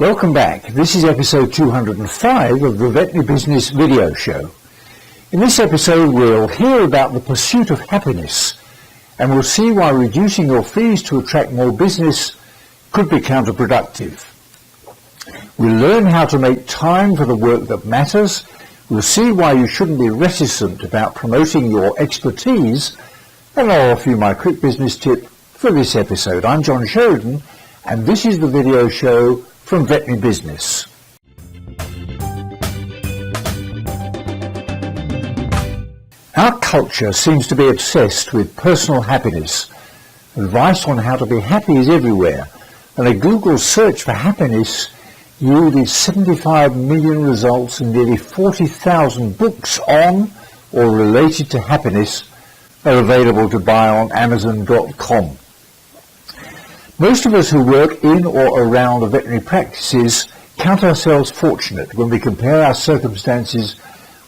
Welcome back. This is episode 205 of the Veterinary Business video show. In this episode, we'll hear about the pursuit of happiness, and we'll see why reducing your fees to attract more business could be counterproductive. We'll learn how to make time for the work that matters. We'll see why you shouldn't be reticent about promoting your expertise, and I'll offer you my quick business tip for this episode. I'm John Sheridan, and this is the video show from Veterinary Business. Our culture seems to be obsessed with personal happiness. Advice on how to be happy is everywhere, and a Google search for happiness yielded 75 million results, and nearly 40,000 books on or related to happiness are available to buy on Amazon.com. Most of us who work in or around the veterinary practices count ourselves fortunate when we compare our circumstances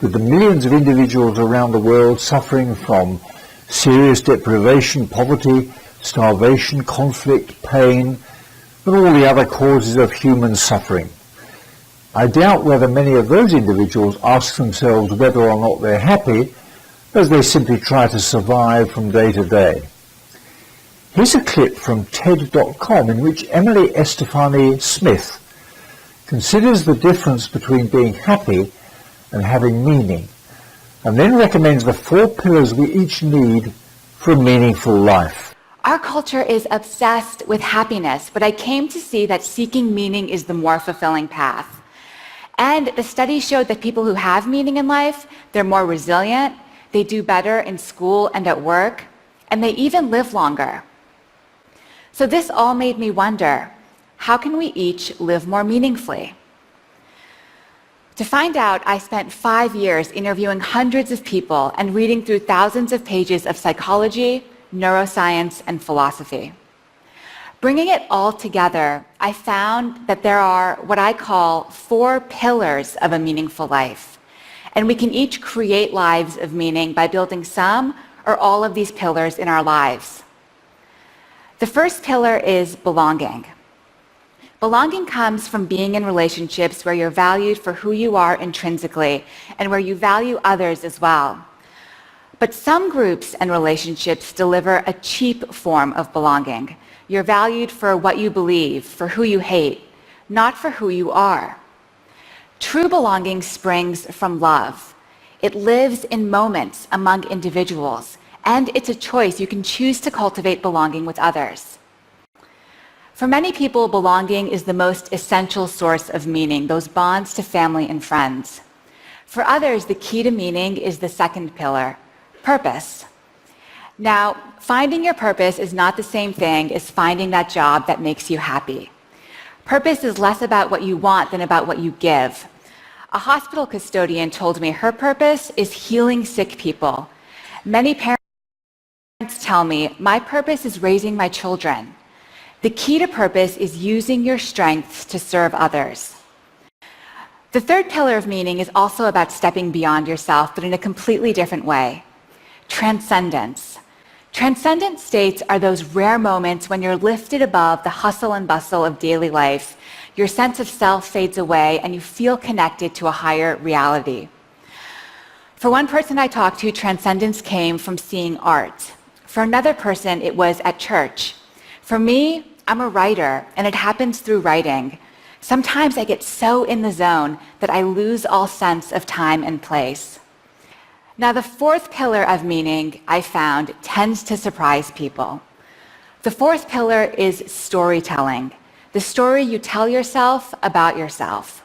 with the millions of individuals around the world suffering from serious deprivation, poverty, starvation, conflict, pain, and all the other causes of human suffering. I doubt whether many of those individuals ask themselves whether or not they're happy, as they simply try to survive from day to day. Here's a clip from TED.com in which Emily Estefani Smith considers the difference between being happy and having meaning, and then recommends the 4 pillars we each need for a meaningful life. Our culture is obsessed with happiness, but I came to see that seeking meaning is the more fulfilling path. And the studies showed that people who have meaning in life, they're more resilient, they do better in school and at work, and they even live longer. So this all made me wonder, how can we each live more meaningfully? To find out, I spent 5 years interviewing hundreds of people and reading through thousands of pages of psychology, neuroscience, and philosophy. Bringing it all together, I found that there are what I call 4 pillars of a meaningful life. And we can each create lives of meaning by building some or all of these pillars in our lives. The first pillar is belonging. Belonging comes from being in relationships where you're valued for who you are intrinsically and where you value others as well. But some groups and relationships deliver a cheap form of belonging. You're valued for what you believe, for who you hate, not for who you are. True belonging springs from love. It lives in moments among individuals, and it's a choice. You can choose to cultivate belonging with others. For many people, belonging is the most essential source of meaning, those bonds to family and friends. For others, the key to meaning is the second pillar, purpose. Now, finding your purpose is not the same thing as finding that job that makes you happy. Purpose is less about what you want than about what you give. A hospital custodian told me her purpose is healing sick people. Many parents tell me, my purpose is raising my children. The key to purpose is using your strengths to serve others. The third pillar of meaning is also about stepping beyond yourself, but in a completely different way. Transcendence. Transcendent states are those rare moments when you're lifted above the hustle and bustle of daily life. Your sense of self fades away and you feel connected to a higher reality. For one person I talked to, transcendence came from seeing art. For another person, it was at church. For me, I'm a writer, and it happens through writing. Sometimes I get so in the zone that I lose all sense of time and place. Now, the fourth pillar of meaning, I found, tends to surprise people. The fourth pillar is storytelling, the story you tell yourself about yourself.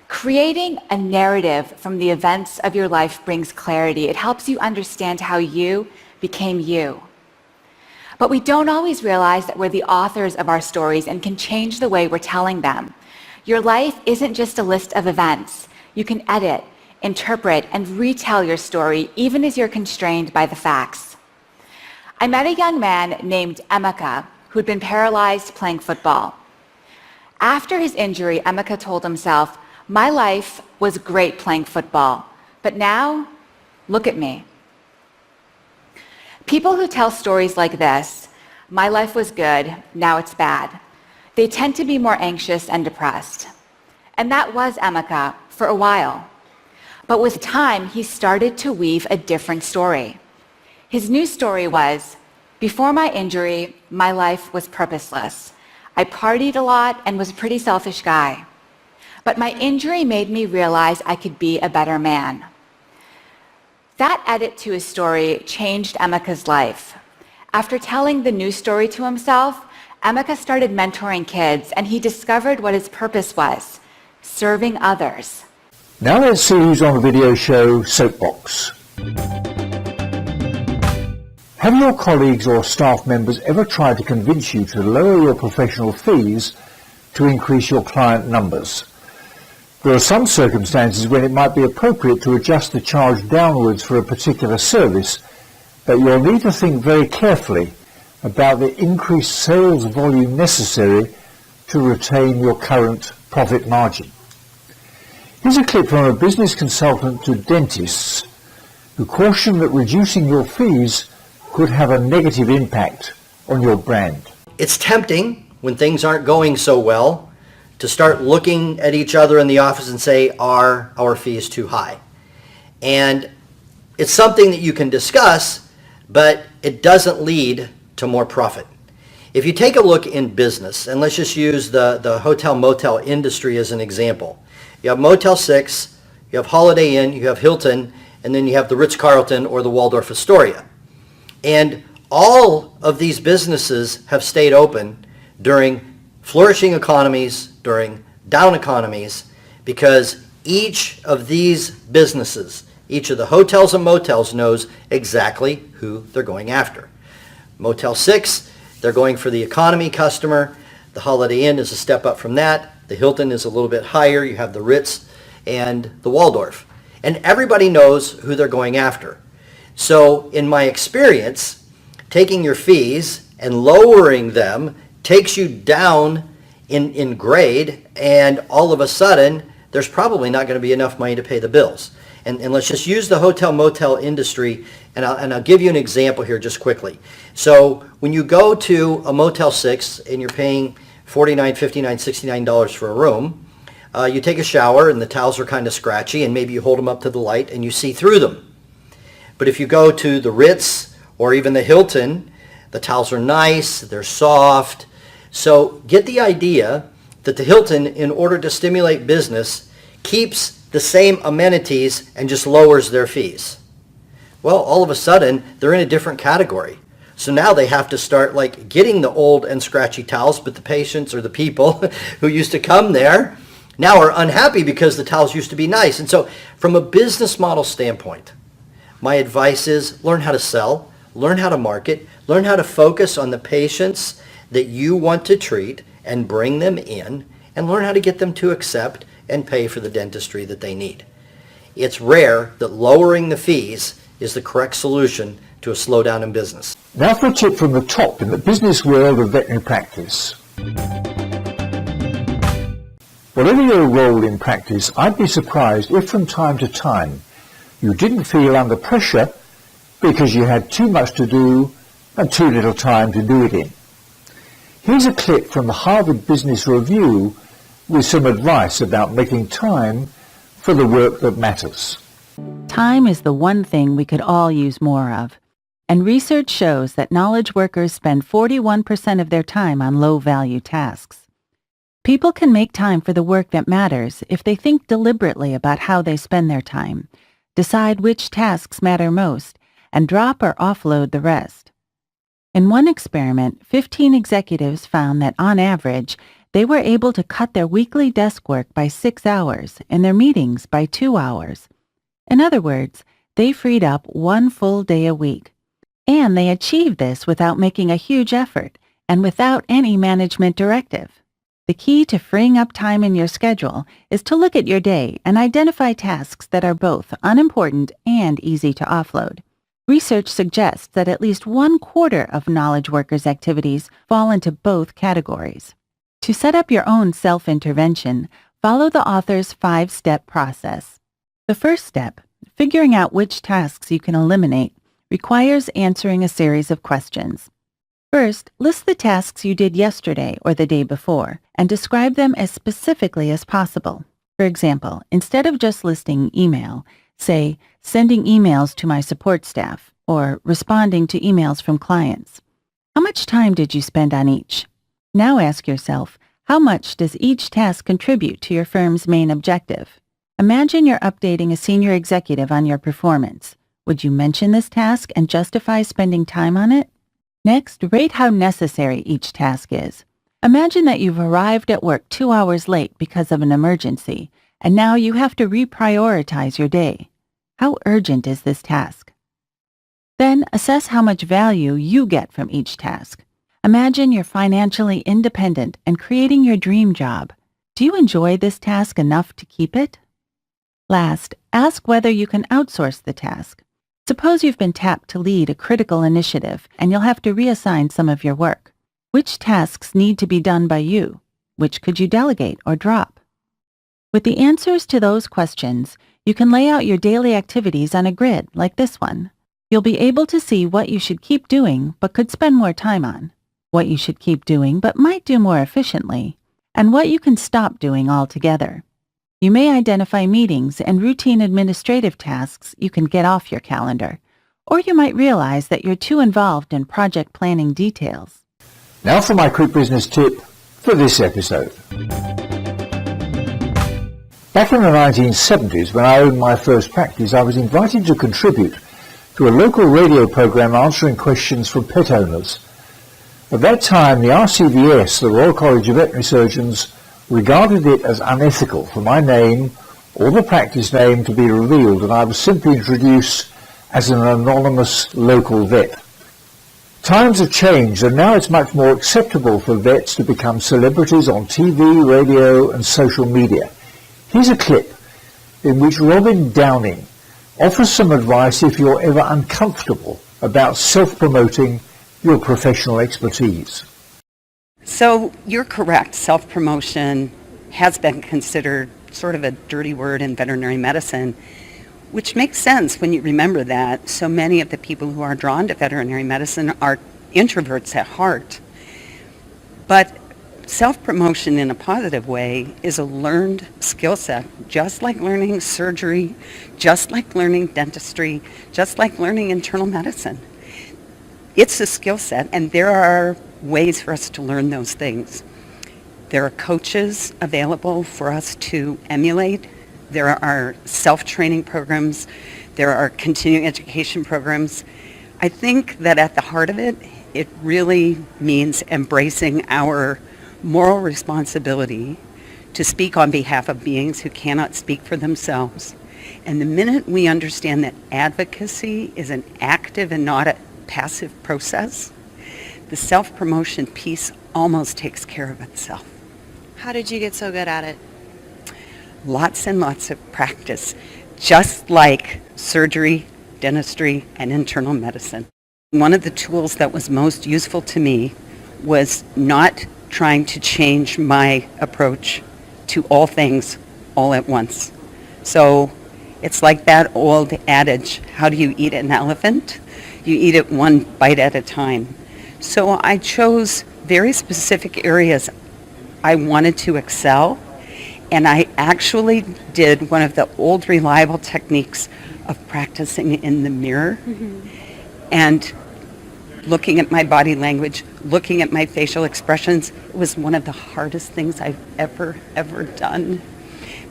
Creating a narrative from the events of your life brings clarity. It helps you understand how you became you. But we don't always realize that we're the authors of our stories and can change the way we're telling them. Your life isn't just a list of events. You can edit, interpret, and retell your story even as you're constrained by the facts. I met a young man named Emeka who'd been paralyzed playing football. After his injury, Emeka told himself, "My life was great playing football, but now, look at me." People who tell stories like this, "My life was good, now it's bad," they tend to be more anxious and depressed. And that was Emeka for a while. But with time, he started to weave a different story. His new story was, before my injury, my life was purposeless. I partied a lot and was a pretty selfish guy. But my injury made me realize I could be a better man. That edit to his story changed Emeka's life. After telling the new story to himself, Emeka started mentoring kids, and he discovered what his purpose was, serving others. Now let's see who's on the video show Soapbox. Have your colleagues or staff members ever tried to convince you to lower your professional fees to increase your client numbers? There are some circumstances when it might be appropriate to adjust the charge downwards for a particular service, but you'll need to think very carefully about the increased sales volume necessary to retain your current profit margin. Here's a clip from a business consultant to dentists who caution that reducing your fees could have a negative impact on your brand. It's tempting when things aren't going so well to start looking at each other in the office and say, are our fees too high? And it's something that you can discuss, but it doesn't lead to more profit. If you take a look in business, and let's just use the hotel motel industry as an example. You have Motel 6, you have Holiday Inn, you have Hilton, and then you have the Ritz-Carlton or the Waldorf Astoria. And all of these businesses have stayed open during flourishing economies, during down economies, because each of these businesses, each of the hotels and motels knows exactly who they're going after. Motel 6, they're going for the economy customer. The Holiday Inn is a step up from that. The Hilton is a little bit higher. You have the Ritz and the Waldorf. And everybody knows who they're going after. So in my experience, taking your fees and lowering them takes you down in grade, and all of a sudden, there's probably not going to be enough money to pay the bills. And let's just use the hotel motel industry, and I'll give you an example here just quickly. So when you go to a Motel 6 and you're paying $49, $59, $69 for a room, you take a shower and the towels are kind of scratchy, and maybe you hold them up to the light and you see through them. But if you go to the Ritz or even the Hilton, the towels are nice, they're soft. So get the idea that the Hilton, in order to stimulate business, keeps the same amenities and just lowers their fees. Well, all of a sudden, they're in a different category. So now they have to start like getting the old and scratchy towels, but the patients or the people who used to come there now are unhappy because the towels used to be nice. And so from a business model standpoint, my advice is learn how to sell, learn how to market, learn how to focus on the patients that you want to treat and bring them in, and learn how to get them to accept and pay for the dentistry that they need. It's rare that lowering the fees is the correct solution to a slowdown in business. Now for a tip from the top in the business world of veterinary practice. Whatever your role in practice, I'd be surprised if from time to time you didn't feel under pressure because you had too much to do and too little time to do it in. Here's a clip from the Harvard Business Review with some advice about making time for the work that matters. Time is the one thing we could all use more of. And research shows that knowledge workers spend 41% of their time on low-value tasks. People can make time for the work that matters if they think deliberately about how they spend their time, decide which tasks matter most, and drop or offload the rest. In one experiment, 15 executives found that on average, they were able to cut their weekly desk work by 6 hours and their meetings by 2 hours. In other words, they freed up 1 full day a week. And they achieved this without making a huge effort and without any management directive. The key to freeing up time in your schedule is to look at your day and identify tasks that are both unimportant and easy to offload. Research suggests that at least 1/4 of knowledge workers' activities fall into both categories. To set up your own self-intervention, follow the author's 5-step process. The first step, figuring out which tasks you can eliminate, requires answering a series of questions. First, list the tasks you did yesterday or the day before and describe them as specifically as possible. For example, instead of just listing email, say, sending emails to my support staff or responding to emails from clients. How much time did you spend on each? Now ask yourself, how much does each task contribute to your firm's main objective? Imagine you're updating a senior executive on your performance. Would you mention this task and justify spending time on it? Next, rate how necessary each task is. Imagine that you've arrived at work 2 hours late because of an emergency, and now you have to reprioritize your day. How urgent is this task? Then assess how much value you get from each task. Imagine you're financially independent and creating your dream job. Do you enjoy this task enough to keep it? Last, ask whether you can outsource the task. Suppose you've been tapped to lead a critical initiative and you'll have to reassign some of your work. Which tasks need to be done by you? Which could you delegate or drop? With the answers to those questions, you can lay out your daily activities on a grid like this one. You'll be able to see what you should keep doing but could spend more time on, what you should keep doing but might do more efficiently, and what you can stop doing altogether. You may identify meetings and routine administrative tasks you can get off your calendar, or you might realize that you're too involved in project planning details. Now for my quick business tip for this episode. Back in the 1970s, when I owned my first practice, I was invited to contribute to a local radio program answering questions from pet owners. At that time, the RCVS, the Royal College of Veterinary Surgeons, regarded it as unethical for my name or the practice name to be revealed, and I was simply introduced as an anonymous local vet. Times have changed, and now it's much more acceptable for vets to become celebrities on TV, radio, and social media. Here's a clip in which Robin Downing offers some advice if you're ever uncomfortable about self-promoting your professional expertise. So you're correct. Self-promotion has been considered sort of a dirty word in veterinary medicine, which makes sense when you remember that so many of the people who are drawn to veterinary medicine are introverts at heart. But self-promotion in a positive way is a learned skill set, just like learning surgery, just like learning dentistry, just like learning internal medicine. It's a skill set, and there are ways for us to learn those things. There are coaches available for us to emulate. There are self-training programs. There are continuing education programs. I think that at the heart of it, it really means embracing our moral responsibility to speak on behalf of beings who cannot speak for themselves. And the minute we understand that advocacy is an active and not a passive process, the self-promotion piece almost takes care of itself. How did you get so good at it? Lots and lots of practice, just like surgery, dentistry, and internal medicine. One of the tools that was most useful to me was not trying to change my approach to all things all at once. So it's like that old adage, how do you eat an elephant? You eat it one bite at a time. So I chose very specific areas I wanted to excel, and I actually did one of the old reliable techniques of practicing in the mirror and looking at my body language, looking at my facial expressions. It was one of the hardest things I've ever done.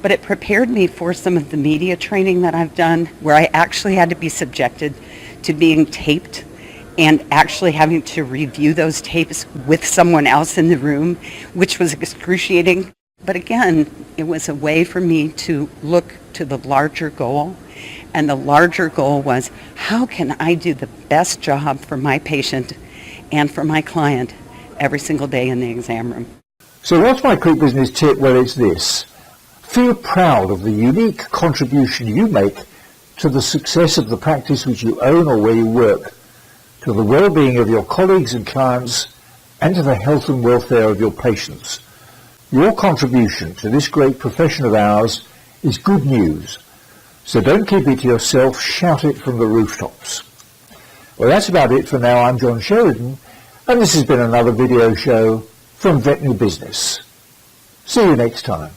But it prepared me for some of the media training that I've done, where I actually had to be subjected to being taped and actually having to review those tapes with someone else in the room, which was excruciating. But again, it was a way for me to look to the larger goal. And the larger goal was, how can I do the best job for my patient and for my client every single day in the exam room? So what's my quick business tip? Well, it's this. Feel proud of the unique contribution you make to the success of the practice which you own or where you work, to the well-being of your colleagues and clients, and to the health and welfare of your patients. Your contribution to this great profession of ours is good news. So don't keep it to yourself, shout it from the rooftops. Well, that's about it for now. I'm John Sheridan, And this has been another video show from Veterinary Business. See you next time.